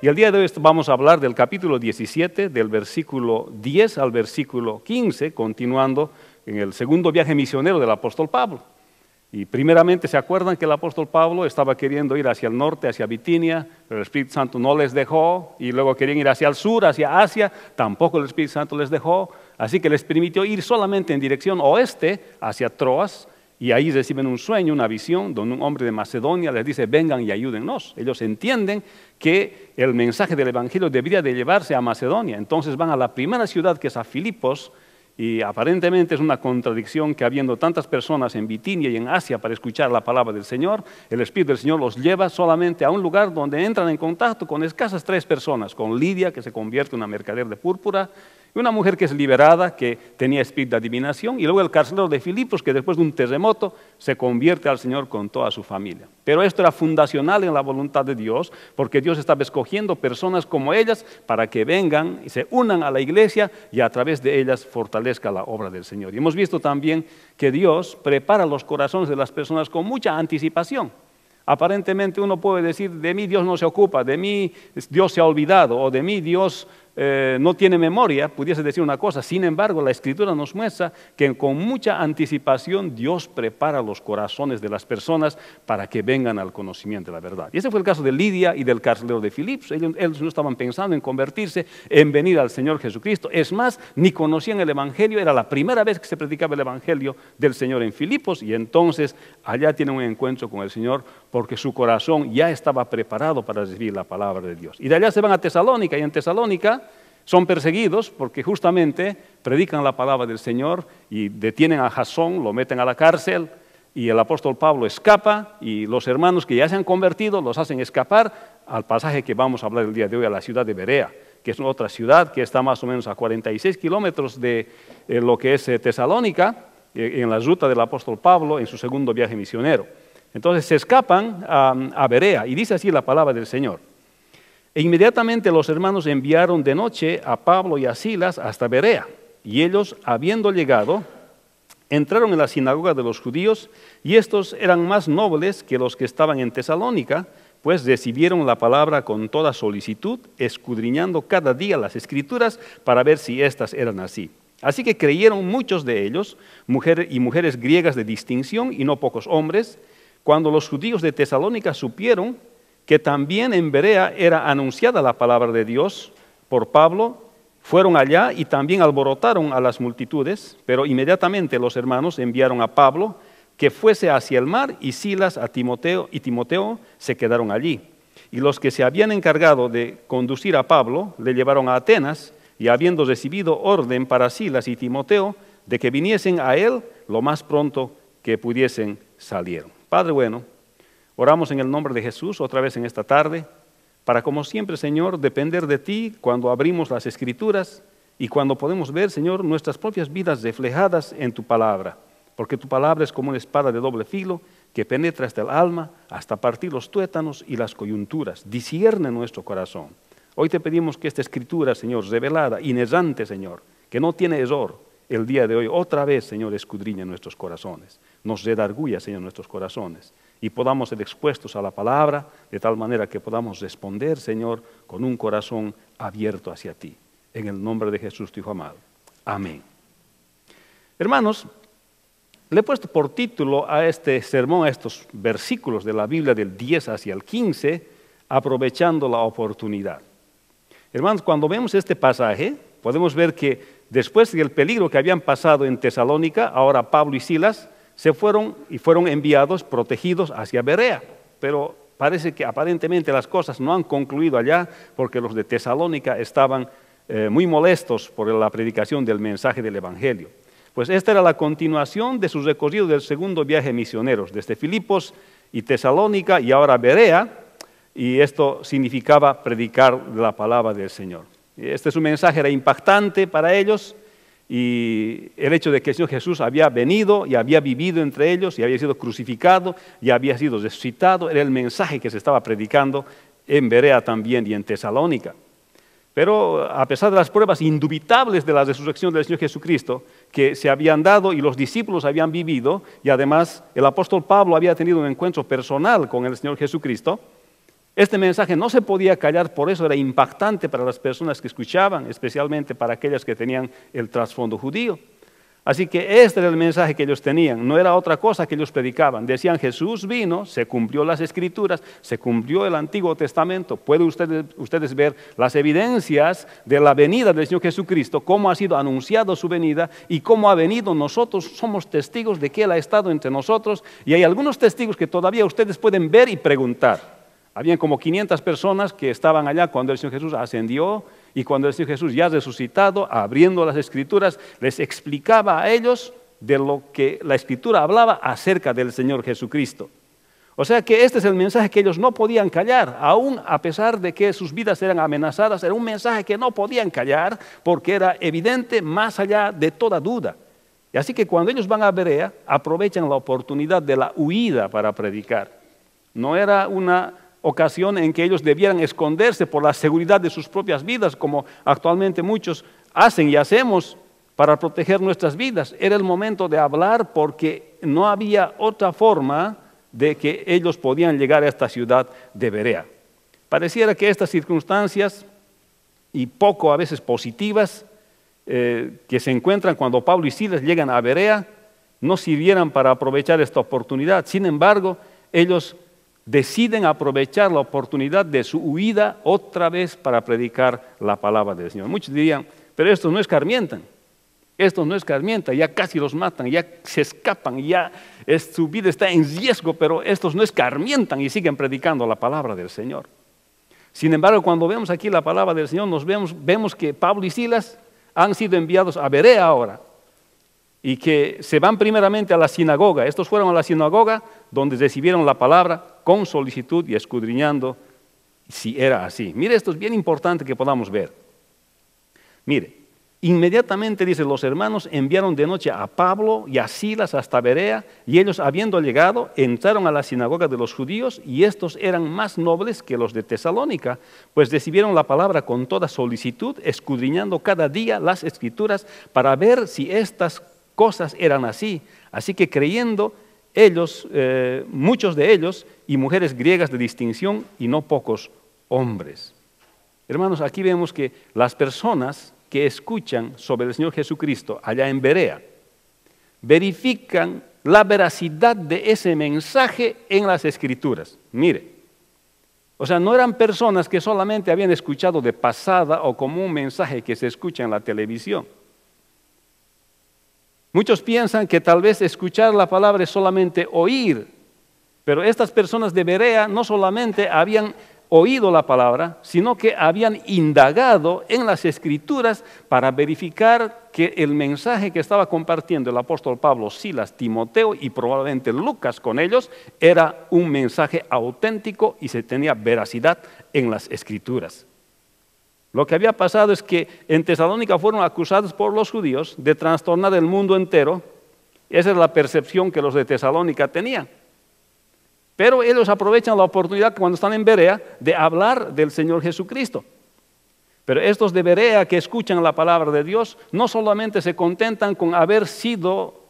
Y el día de hoy vamos a hablar del capítulo 17, del versículo 10 al versículo 15, continuando en el segundo viaje misionero del apóstol Pablo. Y primeramente, ¿se acuerdan que el apóstol Pablo estaba queriendo ir hacia el norte, hacia Bitinia, pero el Espíritu Santo no les dejó, y luego querían ir hacia el sur, hacia Asia, tampoco el Espíritu Santo les dejó, así que les permitió ir solamente en dirección oeste, hacia Troas, y ahí reciben un sueño, una visión, donde un hombre de Macedonia les dice, vengan y ayúdennos. Ellos entienden que el mensaje del Evangelio debería de llevarse a Macedonia, entonces van a la primera ciudad, que es a Filipos, y aparentemente es una contradicción que habiendo tantas personas en Bitinia y en Asia para escuchar la palabra del Señor, el Espíritu del Señor los lleva solamente a un lugar donde entran en contacto con escasas 3 personas, con Lidia, que se convierte en una mercader de púrpura, y una mujer que es liberada, que tenía espíritu de adivinación, y luego el carcelero de Filipos, que después de un terremoto se convierte al Señor con toda su familia. Pero esto era fundacional en la voluntad de Dios, porque Dios estaba escogiendo personas como ellas para que vengan y se unan a la iglesia y a través de ellas fortalezca la obra del Señor. Y hemos visto también que Dios prepara los corazones de las personas con mucha anticipación. Aparentemente uno puede decir, de mí Dios no se ocupa, de mí Dios se ha olvidado, o de mí Dios no tiene memoria, pudiese decir una cosa. Sin embargo, la Escritura nos muestra que con mucha anticipación Dios prepara los corazones de las personas para que vengan al conocimiento de la verdad. Y ese fue el caso de Lidia y del carcelero de Filipos. Ellos no estaban pensando en convertirse, en venir al Señor Jesucristo. Es más, ni conocían el Evangelio, era la primera vez que se predicaba el Evangelio del Señor en Filipos, y entonces allá tienen un encuentro con el Señor porque su corazón ya estaba preparado para recibir la palabra de Dios. Y de allá se van a Tesalónica, y en Tesalónica son perseguidos porque justamente predican la palabra del Señor y detienen a Jasón, lo meten a la cárcel, y el apóstol Pablo escapa, y los hermanos que ya se han convertido los hacen escapar al pasaje que vamos a hablar el día de hoy, a la ciudad de Berea, que es otra ciudad que está más o menos a 46 kilómetros de lo que es Tesalónica, en la ruta del apóstol Pablo en su segundo viaje misionero. Entonces se escapan a Berea, y dice así la palabra del Señor. E inmediatamente los hermanos enviaron de noche a Pablo y a Silas hasta Berea, y ellos, habiendo llegado, entraron en la sinagoga de los judíos, y estos eran más nobles que los que estaban en Tesalónica, pues recibieron la palabra con toda solicitud, escudriñando cada día las Escrituras para ver si éstas eran así. Así que creyeron muchos de ellos, mujeres y mujeres griegas de distinción, y no pocos hombres. Cuando los judíos de Tesalónica supieron que también en Berea era anunciada la palabra de Dios por Pablo, fueron allá y también alborotaron a las multitudes, pero inmediatamente los hermanos enviaron a Pablo que fuese hacia el mar, y Silas a Timoteo, y Timoteo se quedaron allí. Y los que se habían encargado de conducir a Pablo le llevaron a Atenas, y habiendo recibido orden para Silas y Timoteo de que viniesen a él lo más pronto que pudiesen, salieron. Padre bueno, oramos en el nombre de Jesús otra vez en esta tarde, para como siempre, Señor, depender de ti cuando abrimos las Escrituras y cuando podemos ver, Señor, nuestras propias vidas reflejadas en tu palabra, porque tu palabra es como una espada de doble filo que penetra hasta el alma, hasta partir los tuétanos y las coyunturas, discierne nuestro corazón. Hoy te pedimos que esta Escritura, Señor, revelada, inerrante, Señor, que no tiene error, el día de hoy otra vez, Señor, escudriña nuestros corazones, nos redarguya, Señor, nuestros corazones, y podamos ser expuestos a la palabra de tal manera que podamos responder, Señor, con un corazón abierto hacia ti. En el nombre de Jesús, tu Hijo amado. Amén. Hermanos, le he puesto por título a este sermón, a estos versículos de la Biblia del 10 hacia el 15, aprovechando la oportunidad. Hermanos, cuando vemos este pasaje, podemos ver que después del peligro que habían pasado en Tesalónica, ahora Pablo y Silas se fueron enviados, protegidos hacia Berea. Pero parece que aparentemente las cosas no han concluido allá, porque los de Tesalónica estaban muy molestos por la predicación del mensaje del Evangelio. Pues esta era la continuación de su recorrido del segundo viaje misioneros, desde Filipos y Tesalónica y ahora Berea, y esto significaba predicar la palabra del Señor. Su mensaje era impactante para ellos, y el hecho de que el Señor Jesús había venido y había vivido entre ellos y había sido crucificado y había sido resucitado, era el mensaje que se estaba predicando en Berea también y en Tesalónica. Pero a pesar de las pruebas indubitables de la resurrección del Señor Jesucristo que se habían dado y los discípulos habían vivido, y además el apóstol Pablo había tenido un encuentro personal con el Señor Jesucristo, Este mensaje no se podía callar, por eso era impactante para las personas que escuchaban, especialmente para aquellas que tenían el trasfondo judío. Así que este era el mensaje que ellos tenían, no era otra cosa que ellos predicaban. Decían, Jesús vino, se cumplió las Escrituras, se cumplió el Antiguo Testamento. Pueden ustedes ver las evidencias de la venida del Señor Jesucristo, cómo ha sido anunciado su venida y cómo ha venido. Nosotros somos testigos de que Él ha estado entre nosotros y hay algunos testigos que todavía ustedes pueden ver y preguntar. Habían como 500 personas que estaban allá cuando el Señor Jesús ascendió y cuando el Señor Jesús ya resucitado, abriendo las Escrituras, les explicaba a ellos de lo que la Escritura hablaba acerca del Señor Jesucristo. O sea que este es el mensaje que ellos no podían callar, aún a pesar de que sus vidas eran amenazadas, era un mensaje que no podían callar porque era evidente más allá de toda duda. Y así que cuando ellos van a Berea, aprovechan la oportunidad de la huida para predicar. No era una ocasión en que ellos debieran esconderse por la seguridad de sus propias vidas, como actualmente muchos hacen y hacemos para proteger nuestras vidas. Era el momento de hablar porque no había otra forma de que ellos podían llegar a esta ciudad de Berea. Pareciera que estas circunstancias, y poco a veces positivas, que se encuentran cuando Pablo y Silas llegan a Berea, no sirvieran para aprovechar esta oportunidad. Sin embargo, ellos deciden aprovechar la oportunidad de su huida otra vez para predicar la palabra del Señor. Muchos dirían, pero estos no escarmientan, ya casi los matan, ya se escapan, ya su vida está en riesgo, pero estos no escarmientan y siguen predicando la palabra del Señor. Sin embargo, cuando vemos aquí la palabra del Señor, vemos que Pablo y Silas han sido enviados a Berea ahora, y que se van primeramente a la sinagoga. Estos fueron a la sinagoga donde recibieron la palabra con solicitud y escudriñando si era así. Mire, esto es bien importante que podamos ver. Mire, inmediatamente dice, los hermanos enviaron de noche a Pablo y a Silas hasta Berea, y ellos habiendo llegado, entraron a la sinagoga de los judíos, y estos eran más nobles que los de Tesalónica, pues recibieron la palabra con toda solicitud, escudriñando cada día las Escrituras para ver si estas cosas eran así. Así que creyendo ellos, muchos de ellos, y mujeres griegas de distinción, y no pocos hombres. Hermanos, aquí vemos que las personas que escuchan sobre el Señor Jesucristo allá en Berea, verifican la veracidad de ese mensaje en las Escrituras. Mire, o sea, no eran personas que solamente habían escuchado de pasada o como un mensaje que se escucha en la televisión. Muchos piensan que tal vez escuchar la palabra es solamente oír, pero estas personas de Berea no solamente habían oído la palabra, sino que habían indagado en las Escrituras para verificar que el mensaje que estaba compartiendo el apóstol Pablo, Silas, Timoteo y probablemente Lucas con ellos, era un mensaje auténtico y se tenía veracidad en las Escrituras. Lo que había pasado es que en Tesalónica fueron acusados por los judíos de trastornar el mundo entero. Esa es la percepción que los de Tesalónica tenían. Pero ellos aprovechan la oportunidad cuando están en Berea de hablar del Señor Jesucristo. Pero estos de Berea que escuchan la palabra de Dios no solamente se contentan con haber sido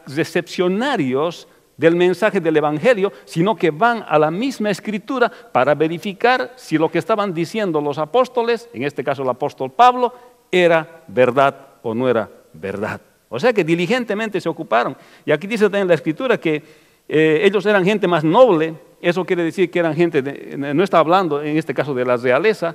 recepcionarios del mensaje del Evangelio, sino que van a la misma Escritura para verificar si lo que estaban diciendo los apóstoles, en este caso el apóstol Pablo, era verdad o no era verdad. O sea que diligentemente se ocuparon. Y aquí dice también la Escritura que ellos eran gente más noble. Eso quiere decir que eran gente, no está hablando en este caso de la realeza,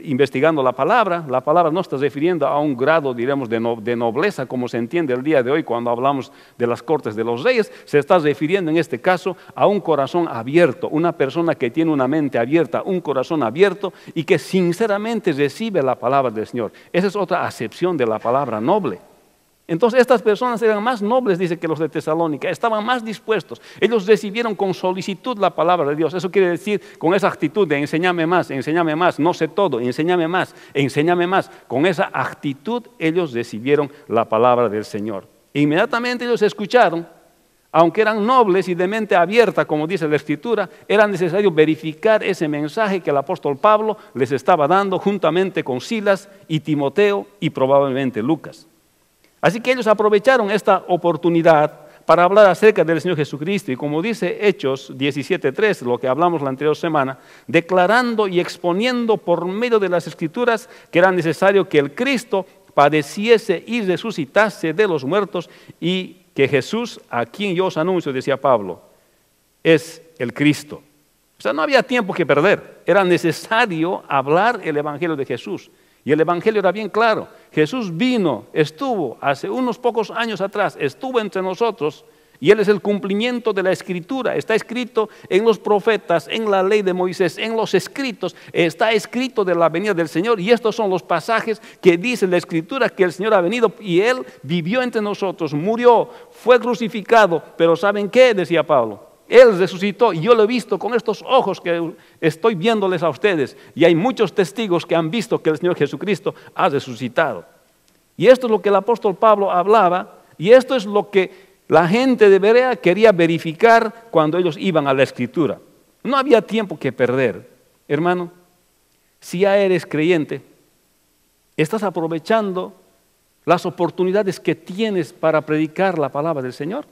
investigando la palabra no está refiriendo a un grado, diremos, de nobleza, como se entiende el día de hoy cuando hablamos de las cortes de los reyes. Se está refiriendo en este caso a un corazón abierto, una persona que tiene una mente abierta, un corazón abierto y que sinceramente recibe la palabra del Señor. Esa es otra acepción de la palabra noble. Entonces estas personas eran más nobles, dice, que los de Tesalónica, estaban más dispuestos. Ellos recibieron con solicitud la palabra de Dios. Eso quiere decir con esa actitud de enséñame más, no sé todo, enséñame más. Con esa actitud ellos recibieron la palabra del Señor. E inmediatamente ellos escucharon, aunque eran nobles y de mente abierta, como dice la Escritura, era necesario verificar ese mensaje que el apóstol Pablo les estaba dando juntamente con Silas y Timoteo y probablemente Lucas. Así que ellos aprovecharon esta oportunidad para hablar acerca del Señor Jesucristo. Y como dice Hechos 17:3, lo que hablamos la anterior semana, declarando y exponiendo por medio de las Escrituras que era necesario que el Cristo padeciese y resucitase de los muertos, y que Jesús, a quien yo os anuncio, decía Pablo, es el Cristo. O sea, no había tiempo que perder, era necesario hablar el Evangelio de Jesús. Y el Evangelio era bien claro. Jesús vino, estuvo hace unos pocos años atrás, estuvo entre nosotros, y Él es el cumplimiento de la Escritura. Está escrito en los profetas, en la ley de Moisés, en los escritos, está escrito de la venida del Señor. Y estos son los pasajes que dice la Escritura que el Señor ha venido y Él vivió entre nosotros, murió, fue crucificado. Pero ¿saben qué? Decía Pablo. Él resucitó y yo lo he visto con estos ojos que estoy viéndoles a ustedes. Y hay muchos testigos que han visto que el Señor Jesucristo ha resucitado. Y esto es lo que el apóstol Pablo hablaba, y esto es lo que la gente de Berea quería verificar cuando ellos iban a la Escritura. No había tiempo que perder. Hermano, si ya eres creyente, estás aprovechando las oportunidades que tienes para predicar la palabra del Señor.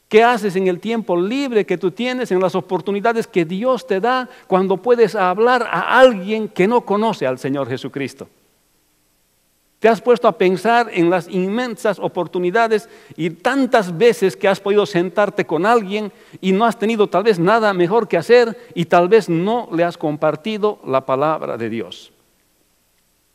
¿Qué haces en el tiempo libre que tú tienes, en las oportunidades que Dios te da cuando puedes hablar a alguien que no conoce al Señor Jesucristo? ¿Te has puesto a pensar en las inmensas oportunidades y tantas veces que has podido sentarte con alguien y no has tenido tal vez nada mejor que hacer y tal vez no le has compartido la palabra de Dios?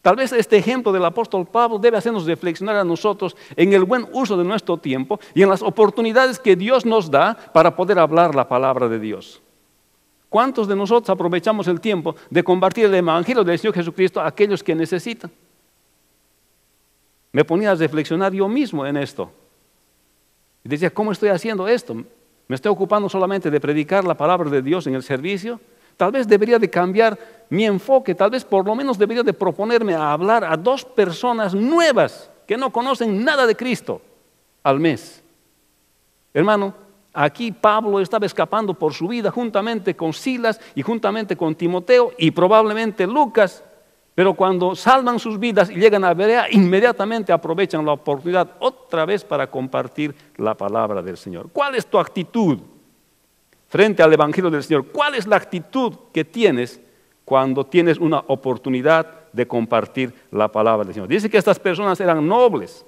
Tal vez este ejemplo del apóstol Pablo debe hacernos reflexionar a nosotros en el buen uso de nuestro tiempo y en las oportunidades que Dios nos da para poder hablar la palabra de Dios. ¿Cuántos de nosotros aprovechamos el tiempo de compartir el Evangelio del Señor Jesucristo a aquellos que necesitan? Me ponía a reflexionar yo mismo en esto. Y decía, ¿cómo estoy haciendo esto? ¿Me estoy ocupando solamente de predicar la palabra de Dios en el servicio? Tal vez debería de cambiar mi enfoque, tal vez por lo menos debería de proponerme a hablar a 2 personas nuevas que no conocen nada de Cristo al mes. Hermano, aquí Pablo estaba escapando por su vida juntamente con Silas y juntamente con Timoteo y probablemente Lucas. Pero cuando salvan sus vidas y llegan a Berea, inmediatamente aprovechan la oportunidad otra vez para compartir la palabra del Señor. ¿Cuál es tu actitud frente al Evangelio del Señor? ¿Cuál es la actitud que tienes cuando tienes una oportunidad de compartir la palabra del Señor? Dice que estas personas eran nobles,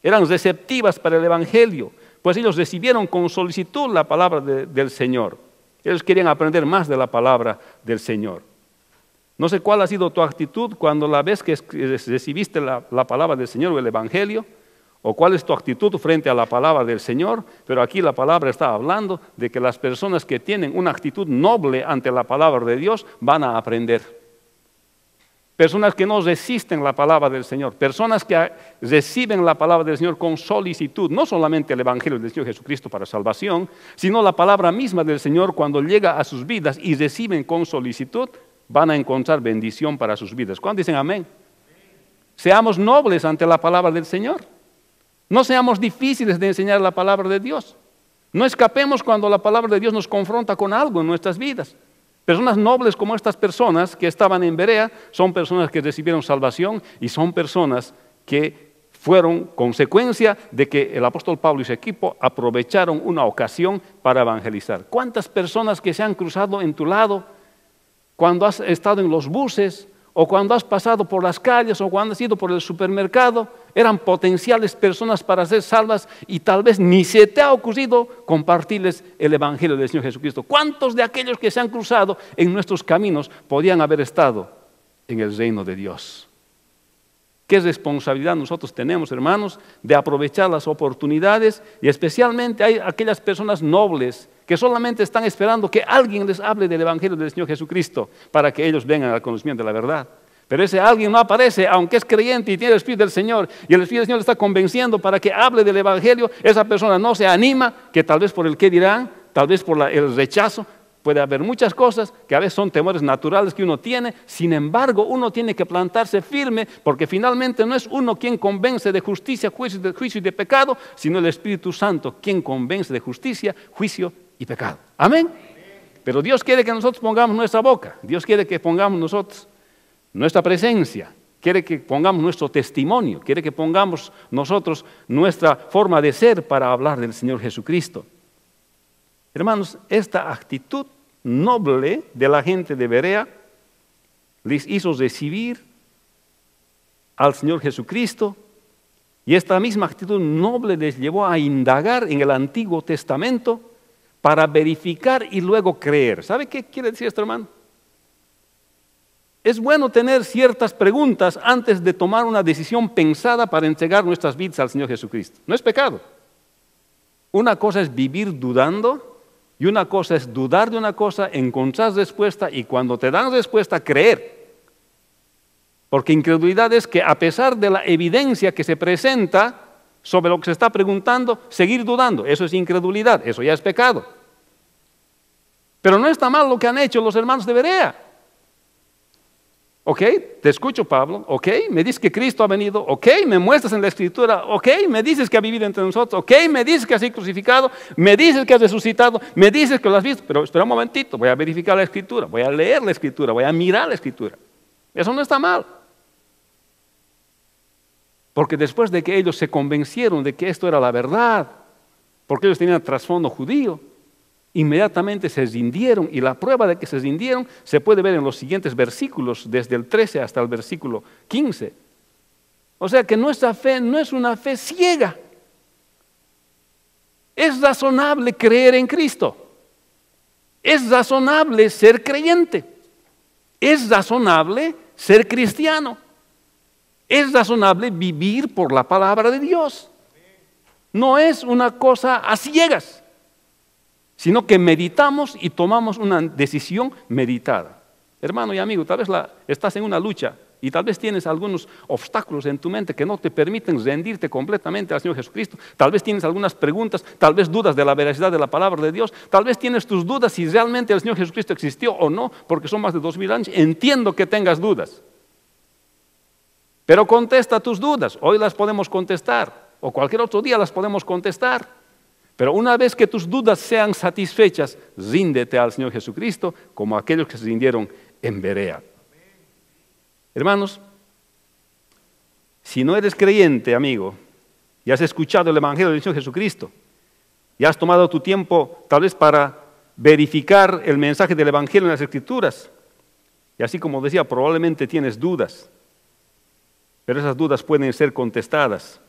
eran receptivas para el Evangelio, pues ellos recibieron con solicitud la palabra del Señor. Ellos querían aprender más de la palabra del Señor. No sé cuál ha sido tu actitud cuando la vez que recibiste la palabra del Señor o el Evangelio, o cuál es tu actitud frente a la palabra del Señor, pero aquí la palabra está hablando de que las personas que tienen una actitud noble ante la palabra de Dios van a aprender. Personas que no resisten la palabra del Señor, personas que reciben la palabra del Señor con solicitud, no solamente el Evangelio del Señor Jesucristo para salvación, sino la palabra misma del Señor cuando llega a sus vidas y reciben con solicitud, van a encontrar bendición para sus vidas. ¿Cuántos dicen amén? Seamos nobles ante la palabra del Señor. No seamos difíciles de enseñar la palabra de Dios. No escapemos cuando la palabra de Dios nos confronta con algo en nuestras vidas. Personas nobles como estas personas que estaban en Berea son personas que recibieron salvación y son personas que fueron consecuencia de que el apóstol Pablo y su equipo aprovecharon una ocasión para evangelizar. ¿Cuántas personas que se han cruzado en tu lado cuando has estado en los buses, o cuando has pasado por las calles, o cuando has ido por el supermercado, eran potenciales personas para ser salvas y tal vez ni se te ha ocurrido compartirles el Evangelio del Señor Jesucristo? ¿Cuántos de aquellos que se han cruzado en nuestros caminos podían haber estado en el reino de Dios? ¿Qué responsabilidad nosotros tenemos, hermanos, de aprovechar las oportunidades? Y especialmente hay aquellas personas nobles que solamente están esperando que alguien les hable del Evangelio del Señor Jesucristo para que ellos vengan al conocimiento de la verdad. Pero ese alguien no aparece, aunque es creyente y tiene el Espíritu del Señor, y el Espíritu del Señor le está convenciendo para que hable del Evangelio. Esa persona no se anima, que tal vez por el qué dirán, tal vez por el rechazo. Puede haber muchas cosas que a veces son temores naturales que uno tiene. Sin embargo, uno tiene que plantarse firme, porque finalmente no es uno quien convence de justicia, juicio y de pecado, sino el Espíritu Santo quien convence de justicia, juicio y pecado. Amén. Pero Dios quiere que nosotros pongamos nuestra boca. Dios quiere que pongamos nosotros nuestra presencia quiere que pongamos nuestro testimonio, quiere que pongamos nosotros nuestra forma de ser para hablar del Señor Jesucristo. Hermanos, esta actitud noble de la gente de Berea les hizo recibir al Señor Jesucristo, y esta misma actitud noble les llevó a indagar en el Antiguo Testamento para verificar y luego creer. ¿Sabe qué quiere decir esto, hermano? Es bueno tener ciertas preguntas antes de tomar una decisión pensada para entregar nuestras vidas al Señor Jesucristo. No es pecado. Una cosa es vivir dudando y una cosa es dudar de una cosa, encontrar respuesta y cuando te dan respuesta, creer. Porque incredulidad es que a pesar de la evidencia que se presenta sobre lo que se está preguntando, seguir dudando. Eso es incredulidad, eso ya es pecado. Pero no está mal lo que han hecho los hermanos de Berea. Ok, te escucho, Pablo. Ok, me dices que Cristo ha venido. Ok, me muestras en la Escritura. Ok, me dices que ha vivido entre nosotros. Ok, me dices que has sido crucificado. Me dices que has resucitado. Me dices que lo has visto. Pero espera un momentito, voy a verificar la Escritura. Voy a leer la Escritura. Voy a mirar la Escritura. Eso no está mal. Porque después de que ellos se convencieron de que esto era la verdad, porque ellos tenían trasfondo judío, inmediatamente se rindieron, y la prueba de que se rindieron se puede ver en los siguientes versículos, desde el 13 hasta el versículo 15. O sea que nuestra fe no es una fe ciega. Es razonable creer en Cristo. Es razonable ser creyente. Es razonable ser cristiano. Es razonable vivir por la palabra de Dios. No es una cosa a ciegas, sino que meditamos y tomamos una decisión meditada. Hermano y amigo, tal vez estás en una lucha y tal vez tienes algunos obstáculos en tu mente que no te permiten rendirte completamente al Señor Jesucristo. Tal vez tienes algunas preguntas, tal vez dudas de la veracidad de la palabra de Dios. Tal vez tienes tus dudas si realmente el Señor Jesucristo existió o no, porque son más de 2000 años. Entiendo que tengas dudas. Pero contesta tus dudas. Hoy las podemos contestar o cualquier otro día las podemos contestar. Pero una vez que tus dudas sean satisfechas, ríndete al Señor Jesucristo como aquellos que se rindieron en Berea. Hermanos, si no eres creyente, amigo, y has escuchado el Evangelio del Señor Jesucristo, y has tomado tu tiempo tal vez para verificar el mensaje del Evangelio en las Escrituras, y así como decía, probablemente tienes dudas, pero esas dudas pueden ser contestadas.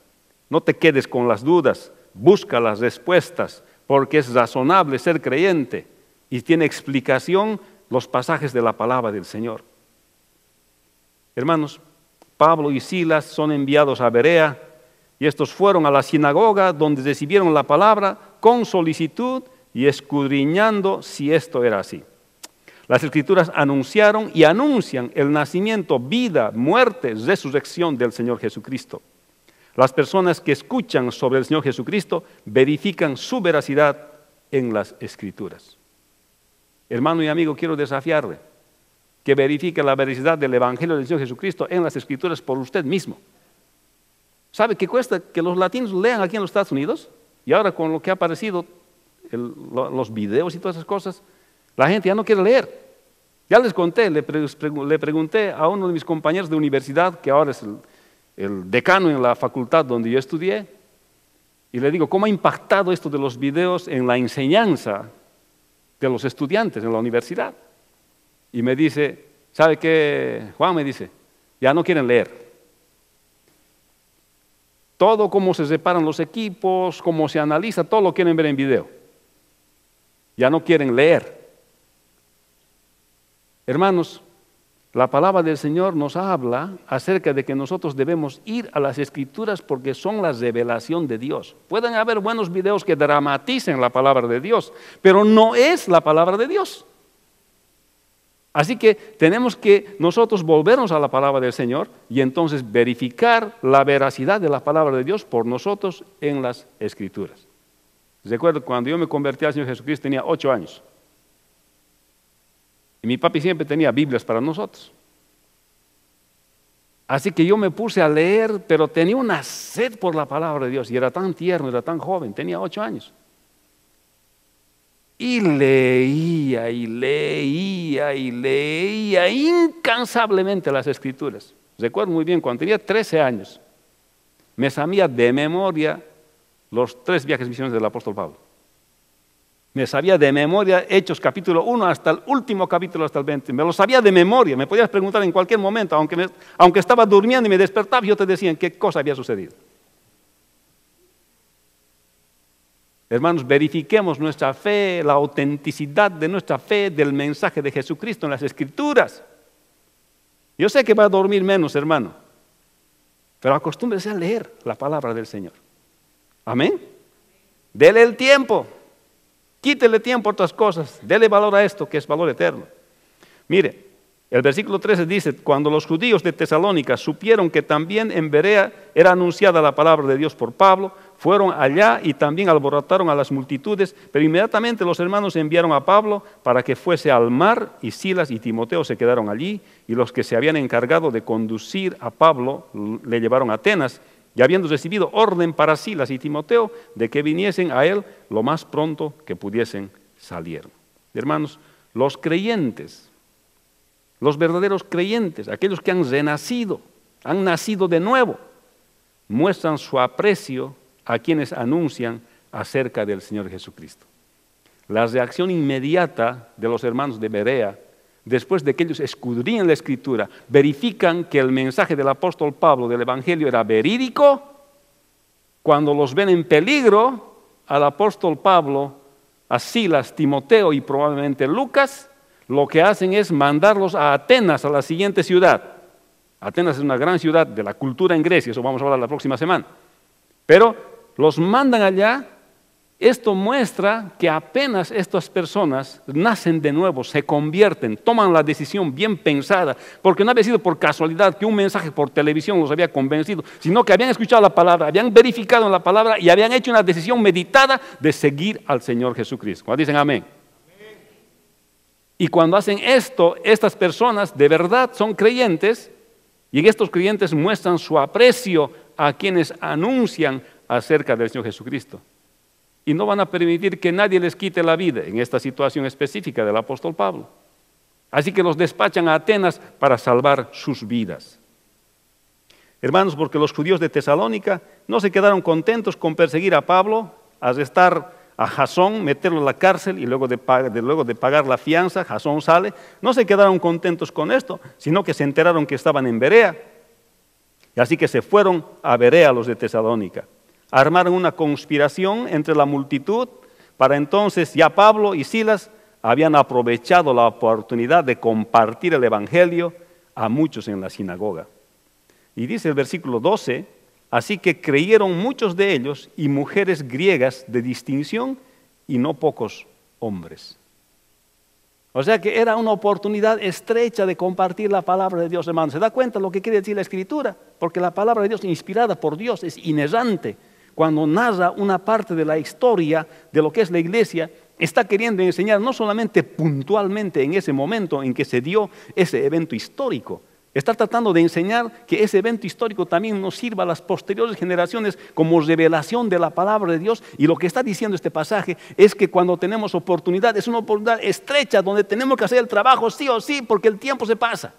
No te quedes con las dudas. Busca las respuestas, porque es razonable ser creyente y tiene explicación los pasajes de la palabra del Señor. Hermanos, Pablo y Silas son enviados a Berea y estos fueron a la sinagoga donde recibieron la palabra con solicitud y escudriñando si esto era así. Las Escrituras anunciaron y anuncian el nacimiento, vida, muerte, resurrección del Señor Jesucristo. Las personas que escuchan sobre el Señor Jesucristo verifican su veracidad en las Escrituras. Hermano y amigo, quiero desafiarle que verifique la veracidad del Evangelio del Señor Jesucristo en las Escrituras por usted mismo. ¿Sabe qué cuesta que los latinos lean aquí en los Estados Unidos? Y ahora con lo que ha aparecido, los videos y todas esas cosas, la gente ya no quiere leer. Ya les conté, le pregunté a uno de mis compañeros de universidad, que ahora es el decano en la facultad donde yo estudié, y le digo, ¿cómo ha impactado esto de los videos en la enseñanza de los estudiantes en la universidad? Y me dice, ¿sabe qué? Juan me dice, ya no quieren leer. Todo cómo se separan los equipos, cómo se analiza, todo lo quieren ver en video. Ya no quieren leer. Hermanos, la palabra del Señor nos habla acerca de que nosotros debemos ir a las Escrituras porque son la revelación de Dios. Pueden haber buenos videos que dramaticen la palabra de Dios, pero no es la palabra de Dios. Así que tenemos que nosotros volvernos a la palabra del Señor y entonces verificar la veracidad de la palabra de Dios por nosotros en las Escrituras. Recuerdo cuando yo me convertí al Señor Jesucristo tenía 8 años. Y mi papi siempre tenía Biblias para nosotros. Así que yo me puse a leer, pero tenía una sed por la palabra de Dios. Y era tan tierno, era tan joven, tenía 8 años. Y leía, y leía, y leía incansablemente las Escrituras. Recuerdo muy bien, cuando tenía 13 años, me sabía de memoria los 3 viajes misioneros del apóstol Pablo. Me sabía de memoria Hechos capítulo 1 hasta el último capítulo, hasta el 20. Me lo sabía de memoria, me podías preguntar en cualquier momento, aunque estaba durmiendo y me despertaba, yo te decía en qué cosa había sucedido. Hermanos, verifiquemos nuestra fe, la autenticidad de nuestra fe del mensaje de Jesucristo en las Escrituras. Yo sé que va a dormir menos, hermano, pero acostúmbrese a leer la palabra del Señor. Amén. Dele el tiempo. Quítele tiempo a otras cosas, dele valor a esto que es valor eterno. Mire, el versículo 13 dice, cuando los judíos de Tesalónica supieron que también en Berea era anunciada la palabra de Dios por Pablo, fueron allá y también alborotaron a las multitudes, pero inmediatamente los hermanos enviaron a Pablo para que fuese al mar, y Silas y Timoteo se quedaron allí, y los que se habían encargado de conducir a Pablo le llevaron a Atenas, y habiendo recibido orden para Silas y Timoteo de que viniesen a él lo más pronto que pudiesen salir. Hermanos, los creyentes, los verdaderos creyentes, aquellos que han renacido, han nacido de nuevo, muestran su aprecio a quienes anuncian acerca del Señor Jesucristo. La reacción inmediata de los hermanos de Berea, después de que ellos escudriñan la Escritura, verifican que el mensaje del apóstol Pablo del Evangelio era verídico, cuando los ven en peligro, al apóstol Pablo, a Silas, Timoteo y probablemente Lucas, lo que hacen es mandarlos a Atenas, a la siguiente ciudad. Atenas es una gran ciudad de la cultura en Grecia, eso vamos a hablar la próxima semana. Pero los mandan allá. Esto muestra que apenas estas personas nacen de nuevo, se convierten, toman la decisión bien pensada, porque no había sido por casualidad que un mensaje por televisión los había convencido, sino que habían escuchado la palabra, habían verificado la palabra y habían hecho una decisión meditada de seguir al Señor Jesucristo. ¿Cuándo dicen amén? Y cuando hacen esto, estas personas de verdad son creyentes, y estos creyentes muestran su aprecio a quienes anuncian acerca del Señor Jesucristo. Y no van a permitir que nadie les quite la vida en esta situación específica del apóstol Pablo. Así que los despachan a Atenas para salvar sus vidas. Hermanos, porque los judíos de Tesalónica no se quedaron contentos con perseguir a Pablo, arrestar a Jasón, meterlo en la cárcel y luego de pagar la fianza, Jasón sale. No se quedaron contentos con esto, sino que se enteraron que estaban en Berea. Y así que se fueron a Berea los de Tesalónica. Armaron una conspiración entre la multitud. Para entonces ya Pablo y Silas habían aprovechado la oportunidad de compartir el Evangelio a muchos en la sinagoga. Y dice el versículo 12, así que creyeron muchos de ellos y mujeres griegas de distinción y no pocos hombres. O sea que era una oportunidad estrecha de compartir la palabra de Dios, hermanos. ¿Se da cuenta lo que quiere decir la Escritura? Porque la palabra de Dios, inspirada por Dios, es inerrante. Cuando narra una parte de la historia de lo que es la iglesia, está queriendo enseñar no solamente puntualmente en ese momento en que se dio ese evento histórico, está tratando de enseñar que ese evento histórico también nos sirva a las posteriores generaciones como revelación de la palabra de Dios. Y lo que está diciendo este pasaje es que cuando tenemos oportunidad, es una oportunidad estrecha donde tenemos que hacer el trabajo sí o sí, porque el tiempo se pasa.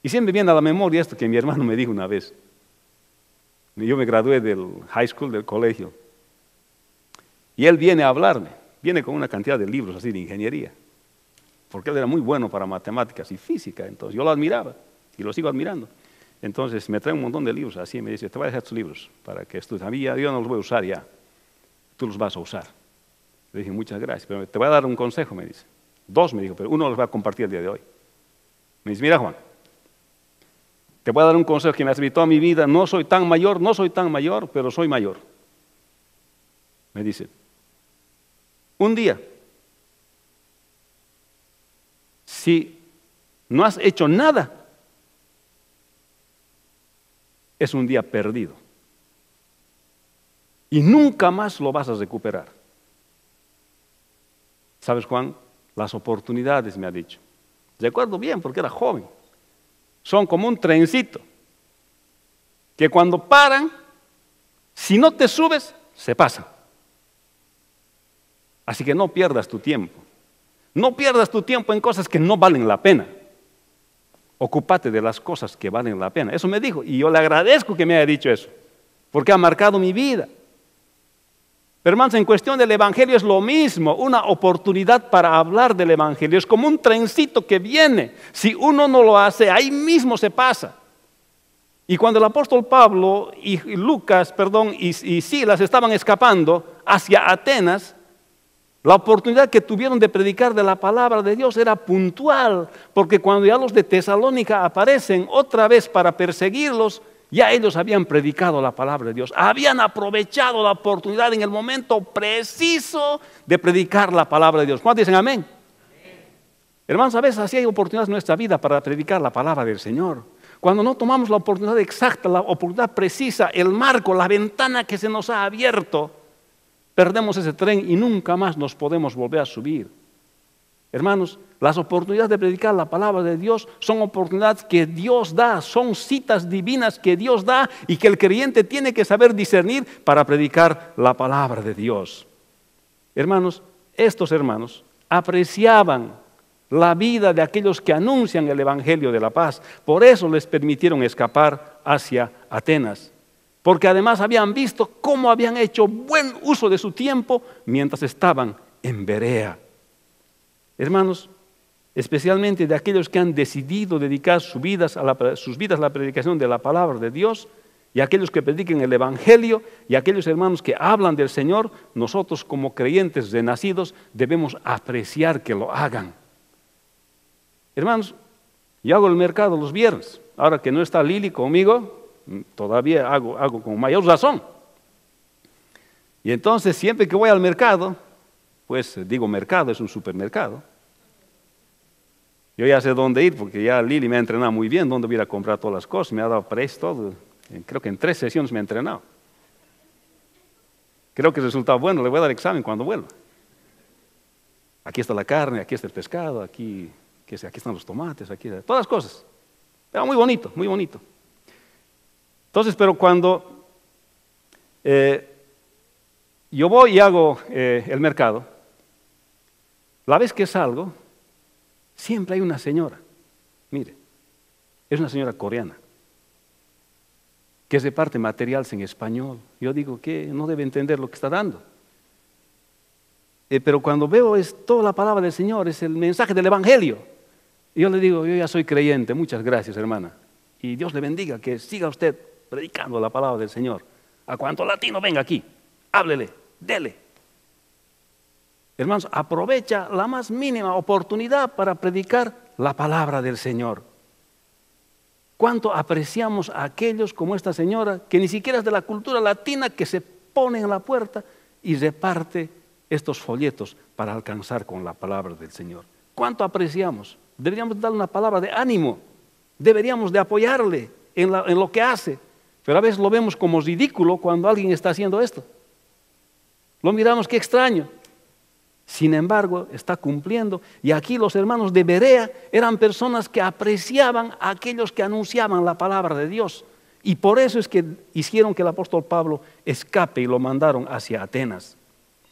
Y siempre viene a la memoria esto que mi hermano me dijo una vez. Yo me gradué del high school, del colegio, y él viene a hablarme, viene con una cantidad de libros así de ingeniería, porque él era muy bueno para matemáticas y física, entonces yo lo admiraba y lo sigo admirando. Entonces me trae un montón de libros así y me dice, te voy a dejar estos libros para que estudies. A mí yo no los voy a usar ya, tú los vas a usar. Le dije, muchas gracias, pero te voy a dar un consejo, me dice. 2, me dijo, pero uno los va a compartir el día de hoy. Me dice, mira Juan, te voy a dar un consejo que me ha servido toda mi vida. No soy tan mayor, pero soy mayor. Me dice, un día, si no has hecho nada, es un día perdido. Y nunca más lo vas a recuperar. ¿Sabes, Juan? Las oportunidades, me ha dicho. Recuerdo bien porque era joven. Son como un trencito, que cuando paran, si no te subes, se pasan. Así que no pierdas tu tiempo. No pierdas tu tiempo en cosas que no valen la pena. ocúpate de las cosas que valen la pena. Eso me dijo, y yo le agradezco que me haya dicho eso, porque ha marcado mi vida. Pero hermanos, en cuestión del Evangelio es lo mismo, una oportunidad para hablar del Evangelio. Es como un trencito que viene. Si uno no lo hace, ahí mismo se pasa. Y cuando el apóstol Pablo y Silas estaban escapando hacia Atenas, la oportunidad que tuvieron de predicar de la palabra de Dios era puntual, porque cuando ya los de Tesalónica aparecen otra vez para perseguirlos, ya ellos habían predicado la palabra de Dios, habían aprovechado la oportunidad en el momento preciso de predicar la palabra de Dios. ¿Cuántos dicen amén? Hermanos, a veces así hay oportunidades en nuestra vida para predicar la palabra del Señor. Cuando no tomamos la oportunidad exacta, la oportunidad precisa, el marco, la ventana que se nos ha abierto, perdemos ese tren y nunca más nos podemos volver a subir. Hermanos, las oportunidades de predicar la palabra de Dios son oportunidades que Dios da, son citas divinas que Dios da y que el creyente tiene que saber discernir para predicar la palabra de Dios. Hermanos, estos hermanos apreciaban la vida de aquellos que anuncian el Evangelio de la paz. Por eso les permitieron escapar hacia Atenas. Porque además habían visto cómo habían hecho buen uso de su tiempo mientras estaban en Berea. Hermanos, especialmente de aquellos que han decidido dedicar sus vidas a la predicación de la palabra de Dios, y aquellos que prediquen el Evangelio, y aquellos hermanos que hablan del Señor, nosotros como creyentes renacidos debemos apreciar que lo hagan. Hermanos, yo hago el mercado los viernes. Ahora que no está Lili conmigo, todavía hago con mayor razón. Y entonces siempre que voy al mercado, pues digo mercado, es un supermercado. Yo ya sé dónde ir porque ya Lili me ha entrenado muy bien, dónde voy a ir a comprar todas las cosas, me ha dado precio, todo. Creo que en 3 sesiones me ha entrenado. Creo que el resultado bueno, le voy a dar examen cuando vuelva. Aquí está la carne, aquí está el pescado, aquí están los tomates, aquí todas las cosas. Pero muy bonito, muy bonito. Entonces, pero cuando yo voy y hago el mercado, la vez que salgo, siempre hay una señora, mire, es una señora coreana, que reparte materiales en español. Yo digo que no debe entender lo que está dando. Pero cuando veo toda la palabra del Señor, es el mensaje del Evangelio. Y yo le digo, yo ya soy creyente, muchas gracias hermana. Y Dios le bendiga, que siga usted predicando la palabra del Señor. A cuanto latino venga aquí, háblele, dele. Hermanos, aprovecha la más mínima oportunidad para predicar la palabra del Señor. ¿Cuánto apreciamos a aquellos como esta señora, que ni siquiera es de la cultura latina, que se pone en la puerta y reparte estos folletos para alcanzar con la palabra del Señor? ¿Cuánto apreciamos? Deberíamos darle una palabra de ánimo, deberíamos de apoyarle en lo que hace, pero a veces lo vemos como ridículo cuando alguien está haciendo esto. Lo miramos, qué extraño. Sin embargo, está cumpliendo. Y aquí los hermanos de Berea eran personas que apreciaban a aquellos que anunciaban la palabra de Dios. Y por eso es que hicieron que el apóstol Pablo escape y lo mandaron hacia Atenas.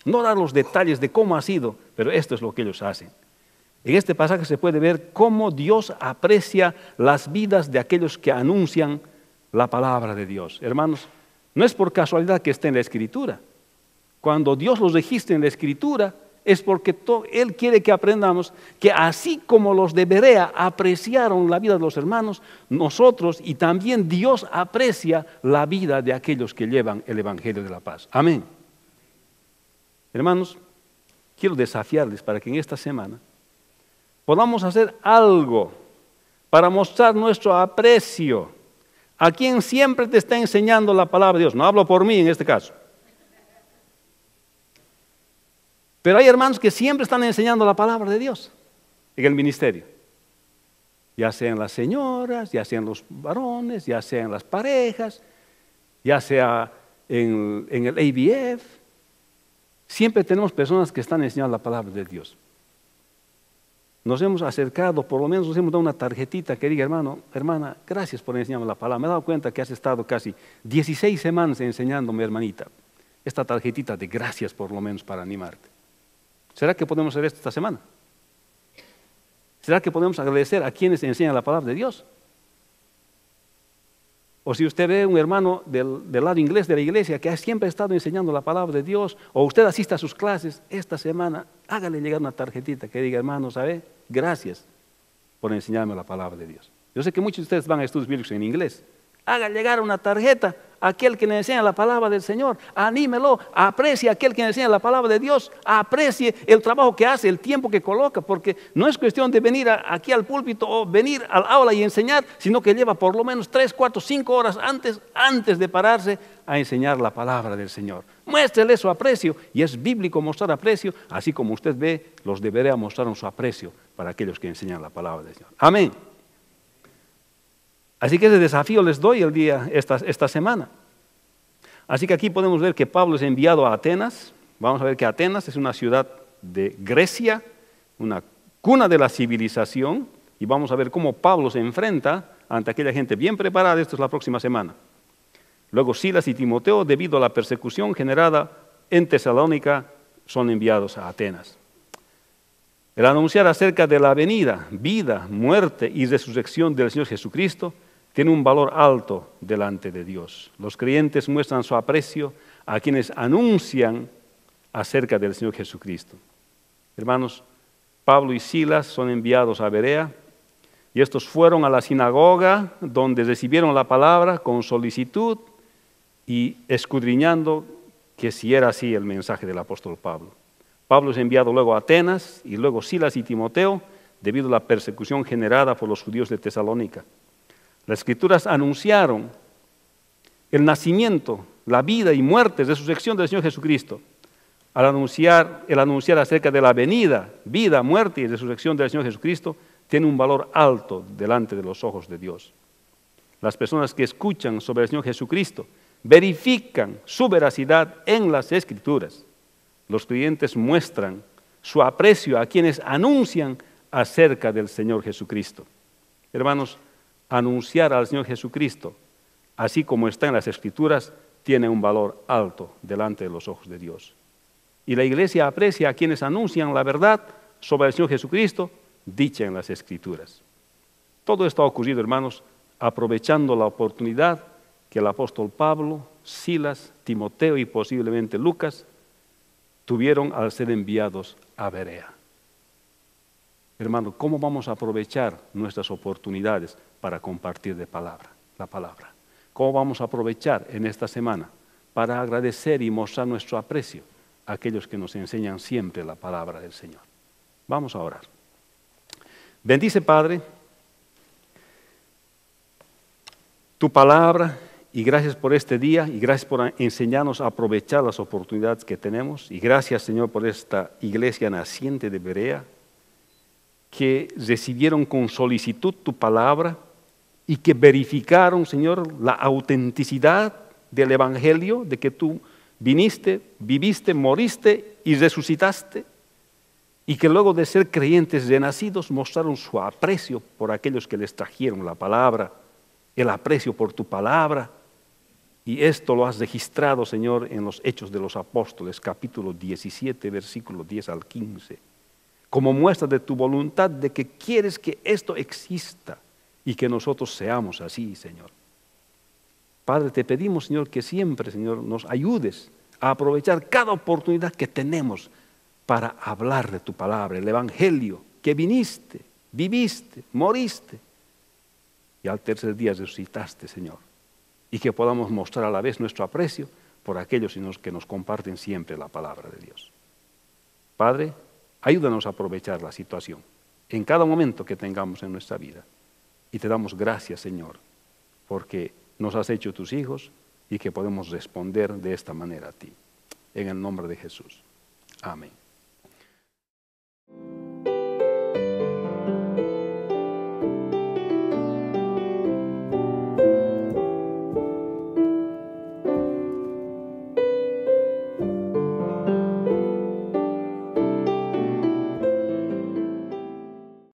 No dar los detalles de cómo ha sido, pero esto es lo que ellos hacen. En este pasaje se puede ver cómo Dios aprecia las vidas de aquellos que anuncian la palabra de Dios. Hermanos, no es por casualidad que esté en la Escritura. Cuando Dios los registra en la Escritura, es porque Él quiere que aprendamos que así como los de Berea apreciaron la vida de los hermanos, nosotros y también Dios aprecia la vida de aquellos que llevan el Evangelio de la paz. Amén. Hermanos, quiero desafiarles para que en esta semana podamos hacer algo para mostrar nuestro aprecio a quien siempre te está enseñando la palabra de Dios. No hablo por mí en este caso. Pero hay hermanos que siempre están enseñando la palabra de Dios en el ministerio. Ya sean las señoras, ya sean los varones, ya sean las parejas, ya sea en el ABF. Siempre tenemos personas que están enseñando la palabra de Dios. Nos hemos acercado, por lo menos nos hemos dado una tarjetita que diga, hermano, hermana, gracias por enseñarme la palabra. Me he dado cuenta que has estado casi 16 semanas enseñándome, hermanita. Esta tarjetita de gracias por lo menos para animarte. ¿Será que podemos hacer esto esta semana? ¿Será que podemos agradecer a quienes enseñan la palabra de Dios? O si usted ve un hermano del lado inglés de la iglesia que siempre ha estado enseñando la palabra de Dios, o usted asiste a sus clases, esta semana hágale llegar una tarjetita que diga, hermano, ¿sabe? Gracias por enseñarme la palabra de Dios. Yo sé que muchos de ustedes van a estudios bíblicos en inglés. Haga llegar una tarjeta a aquel que le enseña la palabra del Señor. Anímelo, aprecie a aquel que le enseña la palabra de Dios. Aprecie el trabajo que hace, el tiempo que coloca, porque no es cuestión de venir aquí al púlpito o venir al aula y enseñar, sino que lleva por lo menos 3, 4, 5 horas antes de pararse a enseñar la palabra del Señor. Muéstrele su aprecio, y es bíblico mostrar aprecio, así como usted ve, los debería mostrar su aprecio para aquellos que enseñan la palabra del Señor. Amén. Así que ese desafío les doy esta semana. Así que aquí podemos ver que Pablo es enviado a Atenas. Vamos a ver que Atenas es una ciudad de Grecia, una cuna de la civilización, y vamos a ver cómo Pablo se enfrenta ante aquella gente bien preparada. Esto es la próxima semana. Luego Silas y Timoteo, debido a la persecución generada en Tesalónica, son enviados a Atenas. El anunciar acerca de la venida, vida, muerte y resurrección del Señor Jesucristo tiene un valor alto delante de Dios. Los creyentes muestran su aprecio a quienes anuncian acerca del Señor Jesucristo. Hermanos, Pablo y Silas son enviados a Berea, y estos fueron a la sinagoga donde recibieron la palabra con solicitud y escudriñando que si era así el mensaje del apóstol Pablo. Pablo es enviado luego a Atenas, y luego Silas y Timoteo, debido a la persecución generada por los judíos de Tesalónica. Las Escrituras anunciaron el nacimiento, la vida y muerte, resurrección del Señor Jesucristo. Al anunciar acerca de la venida, vida, muerte y resurrección del Señor Jesucristo, tiene un valor alto delante de los ojos de Dios. Las personas que escuchan sobre el Señor Jesucristo verifican su veracidad en las Escrituras. Los creyentes muestran su aprecio a quienes anuncian acerca del Señor Jesucristo. Hermanos, anunciar al Señor Jesucristo, así como está en las Escrituras, tiene un valor alto delante de los ojos de Dios. Y la iglesia aprecia a quienes anuncian la verdad sobre el Señor Jesucristo, dicha en las Escrituras. Todo esto ha ocurrido, hermanos, aprovechando la oportunidad que el apóstol Pablo, Silas, Timoteo y posiblemente Lucas tuvieron al ser enviados a Berea. Hermano, ¿cómo vamos a aprovechar nuestras oportunidades para compartir la palabra? ¿Cómo vamos a aprovechar en esta semana para agradecer y mostrar nuestro aprecio a aquellos que nos enseñan siempre la palabra del Señor? Vamos a orar. Bendice, Padre, tu palabra, y gracias por este día, y gracias por enseñarnos a aprovechar las oportunidades que tenemos, y gracias, Señor, por esta iglesia naciente de Berea, que recibieron con solicitud tu palabra y que verificaron, Señor, la autenticidad del Evangelio, de que tú viniste, viviste, moriste y resucitaste, y que luego de ser creyentes renacidos mostraron su aprecio por aquellos que les trajeron la palabra, el aprecio por tu palabra, y esto lo has registrado, Señor, en los Hechos de los Apóstoles, capítulo 17, versículo 10 al 15, como muestra de tu voluntad de que quieres que esto exista y que nosotros seamos así, Señor. Padre, te pedimos, Señor, que siempre, Señor, nos ayudes a aprovechar cada oportunidad que tenemos para hablar de tu palabra, el Evangelio, que viniste, viviste, moriste y al tercer día resucitaste, Señor. Y que podamos mostrar a la vez nuestro aprecio por aquellos que nos comparten siempre la palabra de Dios. Padre, ayúdanos a aprovechar la situación en cada momento que tengamos en nuestra vida. Y te damos gracias, Señor, porque nos has hecho tus hijos y que podemos responder de esta manera a ti. En el nombre de Jesús. Amén.